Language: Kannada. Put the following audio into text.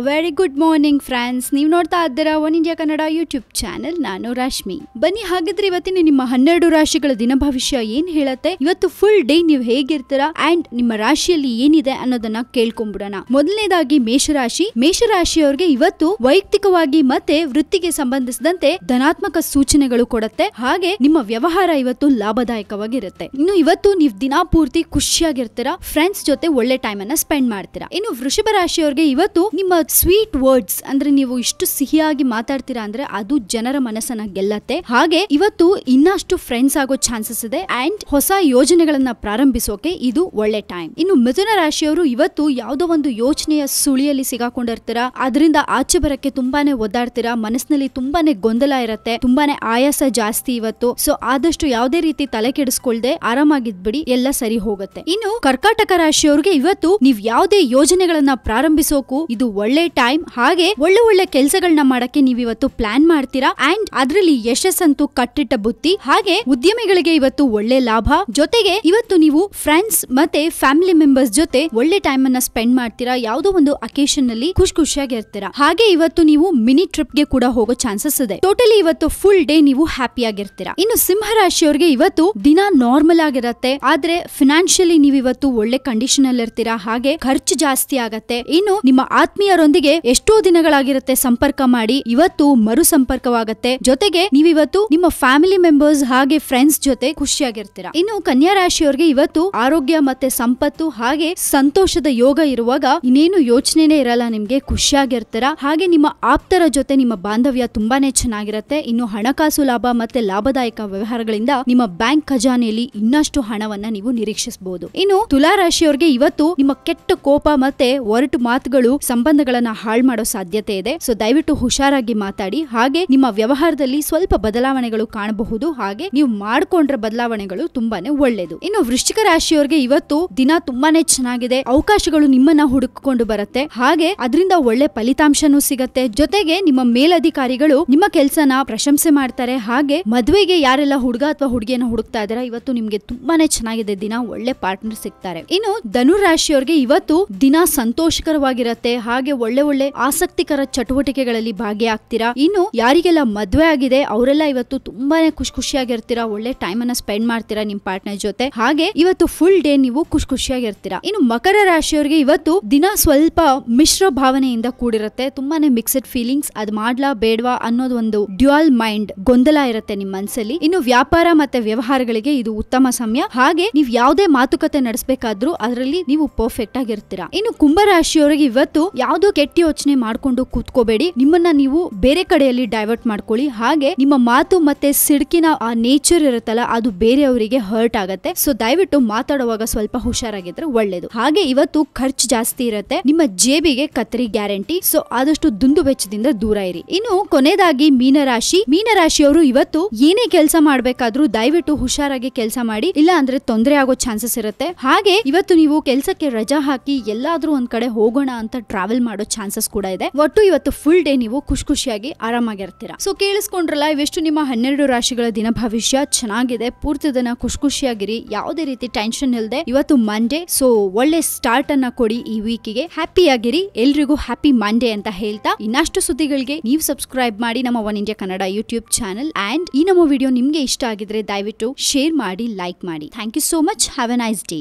Very good morning friends. ನೀವು ನೋಡ್ತಾ ಇದ್ದೀರಾ one India Kannada YouTube channel. ನಾನು ರಶ್ಮಿ. ಬನ್ನಿ ಹಾಗಿದ್ರೆ ಇವತ್ತಿನ ನಿಮ್ಮ 12 ರಾಶಿಗಳ ದಿನ ಭವಿಷ್ಯ ಏನ್ ಹೇಳತ್ತೆ, ಇವತ್ತು ಫುಲ್ ಡೇ ನೀವು ಹೇಗಿರ್ತೀರಾ ಅಂಡ್ ನಿಮ್ಮ ರಾಶಿಯಲ್ಲಿ ಏನಿದೆ ಅನ್ನೋದನ್ನ ಕೇಳ್ಕೊಂಡ್ಬಿಡೋಣ. ಮೊದಲನೇದಾಗಿ ಮೇಷರಾಶಿಯವರಿಗೆ ಇವತ್ತು ವೈಯಕ್ತಿಕವಾಗಿ ಮತ್ತೆ ವೃತ್ತಿಗೆ ಸಂಬಂಧಿಸಿದಂತೆ ಧನಾತ್ಮಕ ಸೂಚನೆಗಳು ಕೊಡುತ್ತೆ. ಹಾಗೆ ನಿಮ್ಮ ವ್ಯವಹಾರ ಇವತ್ತು ಲಾಭದಾಯಕವಾಗಿರುತ್ತೆ. ಇನ್ನು ಇವತ್ತು ನೀವು ದಿನಾ ಪೂರ್ತಿ ಖುಷಿಯಾಗಿರ್ತೀರಾ, ಫ್ರೆಂಡ್ಸ್ ಜೊತೆ ಒಳ್ಳೆ ಟೈಮ್ ಅನ್ನ ಸ್ಪೆಂಡ್ ಮಾಡ್ತೀರಾ. ಇನ್ನು ವೃಷಭ ರಾಶಿಯವರಿಗೆ ಇವತ್ತು ನಿಮ್ಮ ಸ್ವೀಟ್ ವರ್ಡ್ಸ್ ಅಂದ್ರೆ ನೀವು ಇಷ್ಟು ಸಿಹಿಯಾಗಿ ಮಾತಾಡ್ತೀರಾ ಅಂದ್ರೆ ಅದು ಜನರ ಮನಸ್ಸನ್ನ ಗೆಲ್ಲತ್ತೆ. ಹಾಗೆ ಇವತ್ತು ಇನ್ನಷ್ಟು ಫ್ರೆಂಡ್ಸ್ ಆಗೋ ಚಾನ್ಸಸ್ ಇದೆ ಅಂಡ್ ಹೊಸ ಯೋಜನೆಗಳನ್ನ ಪ್ರಾರಂಭಿಸೋಕೆ ಇದು ಒಳ್ಳೆ ಟೈಮ್. ಇನ್ನು ಮಿಥುನ ರಾಶಿಯವರು ಇವತ್ತು ಯಾವುದೋ ಒಂದು ಯೋಚನೆಯ ಸುಳಿಯಲ್ಲಿ ಸಿಗಾಕೊಂಡಿರ್ತೀರಾ, ಅದರಿಂದ ಆಚೆ ಬರಕ್ಕೆ ತುಂಬಾನೇ ಒದ್ದಾಡ್ತೀರಾ, ಮನಸ್ಸಿನಲ್ಲಿ ತುಂಬಾನೇ ಗೊಂದಲ ಇರುತ್ತೆ, ತುಂಬಾನೇ ಆಯಾಸ ಜಾಸ್ತಿ ಇವತ್ತು. ಸೊ ಆದಷ್ಟು ಯಾವುದೇ ರೀತಿ ತಲೆ ಕೆಡಿಸ್ಕೊಳ್ದೆ ಆರಾಮಾಗಿದ್ಬಿಡಿ, ಎಲ್ಲ ಸರಿ ಹೋಗುತ್ತೆ. ಇನ್ನು ಕರ್ಕಾಟಕ ರಾಶಿಯವರಿಗೆ ಇವತ್ತು ನೀವು ಯಾವುದೇ ಯೋಜನೆಗಳನ್ನ ಪ್ರಾರಂಭಿಸೋಕು ಇದು ಒಳ್ಳೆ ಟೈಮ್. ಹಾಗೆ ಒಳ್ಳೆ ಕೆಲಸಗಳನ್ನ ಮಾಡಕ್ಕೆ ನೀವು ಇವತ್ತು ಪ್ಲಾನ್ ಮಾಡ್ತೀರಾ ಅಂಡ್ ಅದರಲ್ಲಿ ಯಶಸ್ಸಂತೂ ಕಟ್ಟಿಟ್ಟ ಬುತ್ತಿ. ಹಾಗೆ ಉದ್ಯಮಿಗಳಿಗೆ ಇವತ್ತು ಒಳ್ಳೆ ಲಾಭ. ಜೊತೆಗೆ ಇವತ್ತು ನೀವು ಫ್ರೆಂಡ್ಸ್ ಮತ್ತೆ ಫ್ಯಾಮಿಲಿ ಮೆಂಬರ್ಸ್ ಜೊತೆ ಒಳ್ಳೆ ಟೈಮ್ ಅನ್ನ ಸ್ಪೆಂಡ್ ಮಾಡ್ತೀರಾ, ಯಾವುದೋ ಒಂದು ಅಕೇಶನ್ ನಲ್ಲಿ ಖುಷಿಯಾಗಿರ್ತೀರಾ. ಹಾಗೆ ಇವತ್ತು ನೀವು ಮಿನಿ ಟ್ರಿಪ್ ಗೆ ಕೂಡ ಹೋಗೋ ಚಾನ್ಸಸ್ ಇದೆ. ಟೋಟಲಿ ಇವತ್ತು ಫುಲ್ ಡೇ ನೀವು ಹ್ಯಾಪಿ ಆಗಿರ್ತೀರಾ. ಇನ್ನು ಸಿಂಹ ರಾಶಿಯವರಿಗೆ ಇವತ್ತು ದಿನ ನಾರ್ಮಲ್ ಆಗಿರತ್ತೆ, ಆದ್ರೆ ಫಿನಾನ್ಷಿಯಲಿ ನೀವು ಇವತ್ತು ಒಳ್ಳೆ ಕಂಡೀಷನ್ ಅಲ್ಲಿ ಇರ್ತೀರಾ. ಹಾಗೆ ಖರ್ಚು ಜಾಸ್ತಿ ಆಗತ್ತೆ. ಇನ್ನು ನಿಮ್ಮ ಆತ್ಮೀಯರೊಂದಿಗೆ ಎಷ್ಟೋ ದಿನಗಳಾಗಿರುತ್ತೆ ಸಂಪರ್ಕ ಮಾಡಿ, ಇವತ್ತು ಮರು ಸಂಪರ್ಕವಾಗತ್ತೆ. ಜೊತೆಗೆ ನೀವಿವತ್ತು ನಿಮ್ಮ ಫ್ಯಾಮಿಲಿ ಮೆಂಬರ್ಸ್ ಹಾಗೆ ಫ್ರೆಂಡ್ಸ್ ಜೊತೆ ಖುಷಿಯಾಗಿರ್ತೀರಾ. ಇನ್ನು ಕನ್ಯಾ ರಾಶಿಯವರಿಗೆ ಇವತ್ತು ಆರೋಗ್ಯ ಮತ್ತೆ ಸಂಪತ್ತು ಹಾಗೆ ಸಂತೋಷದ ಯೋಗ ಇರುವಾಗ ಇನ್ನೇನು ಯೋಚನೆನೇ ಇರಲ್ಲ, ನಿಮ್ಗೆ ಖುಷಿಯಾಗಿರ್ತೀರಾ. ಹಾಗೆ ನಿಮ್ಮ ಆಪ್ತರ ಜೊತೆ ನಿಮ್ಮ ಬಾಂಧವ್ಯ ತುಂಬಾನೇ ಚೆನ್ನಾಗಿರುತ್ತೆ. ಇನ್ನು ಹಣಕಾಸು ಲಾಭ ಮತ್ತೆ ಲಾಭದಾಯಕ ವ್ಯವಹಾರಗಳಿಂದ ನಿಮ್ಮ ಬ್ಯಾಂಕ್ ಖಜಾನೆಯಲ್ಲಿ ಇನ್ನಷ್ಟು ಹಣವನ್ನ ನೀವು ನಿರೀಕ್ಷಿಸಬಹುದು. ಇನ್ನು ತುಲಾ ರಾಶಿಯವರಿಗೆ ಇವತ್ತು ನಿಮ್ಮ ಕೆಟ್ಟ ಕೋಪ ಮತ್ತೆ ಒರಟು ಮಾತುಗಳು ಸಂಬಂಧಗಳನ್ನ ಹಾಳು ಮಾಡೋ ಸಾಧ್ಯತೆ ಇದೆ. ಸೊ ದಯವಿಟ್ಟು ಹುಷಾರಾಗಿ ಮಾತಾಡಿ. ಹಾಗೆ ನಿಮ್ಮ ವ್ಯವಹಾರದಲ್ಲಿ ಸ್ವಲ್ಪ ಬದಲಾವಣೆಗಳು ಕಾಣಬಹುದು. ಹಾಗೆ ನೀವು ಮಾಡ್ಕೊಂಡ್ರೆ ಬದಲಾವಣೆಗಳು ತುಂಬಾನೇ ಒಳ್ಳೇದು. ಇನ್ನು ವೃಶ್ಚಿಕ ರಾಶಿಯವರಿಗೆ ಇವತ್ತು ದಿನ ತುಂಬಾನೇ ಚೆನ್ನಾಗಿದೆ, ಅವಕಾಶಗಳು ನಿಮ್ಮನ್ನ ಹುಡುಕಿಕೊಂಡು ಬರುತ್ತೆ. ಹಾಗೆ ಅದರಿಂದ ಒಳ್ಳೆ ಫಲಿತಾಂಶನೂ ಸಿಗತ್ತೆ. ಜೊತೆಗೆ ನಿಮ್ಮ ಮೇಲಧಿಕಾರಿಗಳು ನಿಮ್ಮ ಕೆಲಸನ ಪ್ರಶಂಸೆ ಮಾಡ್ತಾರೆ. ಹಾಗೆ ಮದುವೆಗೆ ಯಾರೆಲ್ಲ ಹುಡುಗ ಅಥವಾ ಹುಡುಗಿಯನ್ನ ಹುಡುಕ್ತಾ ಇದಾರೆ, ಇವತ್ತು ನಿಮ್ಗೆ ತುಂಬಾನೇ ಚೆನ್ನಾಗಿದೆ ದಿನ, ಒಳ್ಳೆ ಪಾರ್ಟ್ನರ್ ಸಿಗ್ತಾರೆ. ಇನ್ನು ಧನು ರಾಶಿಯವರಿಗೆ ಇವತ್ತು ದಿನ ಸಂತೋಷಕರವಾಗಿರತ್ತೆ. ಹಾಗೆ ಒಳ್ಳೆ ಆಸಕ್ತಿಕರ ಚಟುವಟಿಕೆಗಳಲ್ಲಿ ಭಾಗಿಯಾಗ್ತೀರಾ. ಇನ್ನು ಯಾರಿಗೆಲ್ಲ ಮದ್ವೆ ಆಗಿದೆ ಅವರೆಲ್ಲ ಇವತ್ತು ತುಂಬಾನೇ ಖುಷಿಯಾಗಿರ್ತೀರಾ, ಒಳ್ಳೆ ಟೈಮ್ ಅನ್ನ ಸ್ಪೆಂಡ್ ಮಾಡ್ತೀರಾ ನಿಮ್ ಪಾರ್ಟ್ನರ್ ಜೊತೆ. ಹಾಗೆ ಇವತ್ತು ಫುಲ್ ಡೇ ನೀವು ಖುಷಿಯಾಗಿರ್ತೀರಾ. ಇನ್ನು ಮಕರ ರಾಶಿಯವರಿಗೆ ಇವತ್ತು ದಿನ ಸ್ವಲ್ಪ ಮಿಶ್ರ ಭಾವನೆಯಿಂದ ಕೂಡಿರುತ್ತೆ, ತುಂಬಾನೇ ಮಿಕ್ಸ್ಡ್ ಫೀಲಿಂಗ್ಸ್, ಅದ್ ಮಾಡ್ಲಾ ಬೇಡ್ವಾ ಅನ್ನೋದು ಒಂದು ಡ್ಯುಯಲ್ ಮೈಂಡ್ ಗೊಂದಲ ಇರುತ್ತೆ ನಿಮ್ ಮನಸ್ಸಲ್ಲಿ. ಇನ್ನು ವ್ಯಾಪಾರ ಮತ್ತೆ ವ್ಯವಹಾರಗಳಿಗೆ ಇದು ಉತ್ತಮ ಸಮಯ. ಹಾಗೆ ನೀವು ಯಾವುದೇ ಮಾತುಕತೆ ನಡೆಸಬೇಕಾದ್ರೂ ಅದರಲ್ಲಿ ನೀವು ಪರ್ಫೆಕ್ಟ್ ಆಗಿರ್ತೀರಾ. ಇನ್ನು ಕುಂಭ ರಾಶಿಯವರಿಗೆ ಇವತ್ತು ಯಾವುದೋ ಕೆಟ್ಟ ಯೋಚನೆ ಮಾಡ್ಕೊಂಡು ಕೂತ್ಕೋಬೇಡಿ, ನಿಮ್ಮನ್ನ ನೀವು ಬೇರೆ ಕಡೆಯಲ್ಲಿ ಡೈವರ್ಟ್ ಮಾಡ್ಕೊಳ್ಳಿ. ಹಾಗೆ ನಿಮ್ಮ ಮಾತು ಮತ್ತೆ ಸಿಡ್ಕಿನ ಆ ನೇಚರ್ ಇರುತ್ತಲ್ಲ ಅದು ಬೇರೆಯವರಿಗೆ ಹರ್ಟ್ ಆಗತ್ತೆ. ಸೊ ದಯವಿಟ್ಟು ಮಾತಾಡುವಾಗ ಸ್ವಲ್ಪ ಹುಷಾರಾಗಿದ್ರೆ ಒಳ್ಳೇದು. ಹಾಗೆ ಇವತ್ತು ಖರ್ಚು ಜಾಸ್ತಿ ಇರುತ್ತೆ, ನಿಮ್ಮ ಜೇಬಿಗೆ ಕತ್ತರಿ ಗ್ಯಾರಂಟಿ. ಸೊ ಆದಷ್ಟು ದುಂದು ವೆಚ್ಚದಿಂದ ದೂರ ಇರಿ. ಇನ್ನು ಕೊನೆಯದಾಗಿ ಮೀನರಾಶಿಯವರು ಇವತ್ತು ಏನೇ ಕೆಲಸ ಮಾಡ್ಬೇಕಾದ್ರೂ ದಯವಿಟ್ಟು ಹುಷಾರಾಗಿ ಕೆಲಸ ಮಾಡಿ, ಇಲ್ಲ ಅಂದ್ರೆ ತೊಂದರೆ ಆಗೋ ಚಾನ್ಸಸ್ ಇರುತ್ತೆ. ಹಾಗೆ ಇವತ್ತು ನೀವು ಕೆಲಸಕ್ಕೆ ರಜಾ ಹಾಕಿ ಎಲ್ಲಾದ್ರೂ ಒಂದ್ ಕಡೆ ಹೋಗೋಣ ಅಂತ ಟ್ರಾವೆಲ್ ಮಾಡೋ ಚಾನ್ಸಸ್ ಕೂಡ ಇದೆ. ಒಟ್ಟು ಇವತ್ತು ಫುಲ್ ಡೇ ನೀವು ಖುಷಿಯಾಗಿ ಆರಾಮಾಗಿರ್ತೀರಾ. ಸೊ ಕೇಳಿಸ್ಕೊಂಡ್ರಲ್ಲ, ಇವೆಷ್ಟು ನಿಮ್ಮ 12 ರಾಶಿಗಳ ದಿನ ಭವಿಷ್ಯ. ಚೆನ್ನಾಗಿದೆ, ಪೂರ್ತಿ ದಿನ ಖುಷಿಯಾಗಿರಿ, ಯಾವುದೇ ರೀತಿ ಟೆನ್ಷನ್ ಇಲ್ಲದೆ. ಇವತ್ತು ಮಂಡೇ, ಸೊ ಒಳ್ಳೆ ಸ್ಟಾರ್ಟ್ ಅನ್ನ ಕೊಡಿ ಈ ವೀಕಿಗೆ. ಹ್ಯಾಪಿ ಆಗಿರಿ, ಎಲ್ರಿಗೂ ಹ್ಯಾಪಿ ಮಂಡೇ ಅಂತ ಹೇಳ್ತಾ ಇನ್ನಷ್ಟು ಸುದ್ದಿಗಳಿಗೆ ನೀವು ಸಬ್ಸ್ಕ್ರೈಬ್ ಮಾಡಿ ನಮ್ಮ one India Kannada YouTube channel. And ಈ ನಮ್ಮ ವಿಡಿಯೋ ನಿಮ್ಗೆ ಇಷ್ಟ ಆಗಿದ್ರೆ ದಯವಿಟ್ಟು ಶೇರ್ ಮಾಡಿ, ಲೈಕ್ ಮಾಡಿ. Thank you so much. Have a nice day.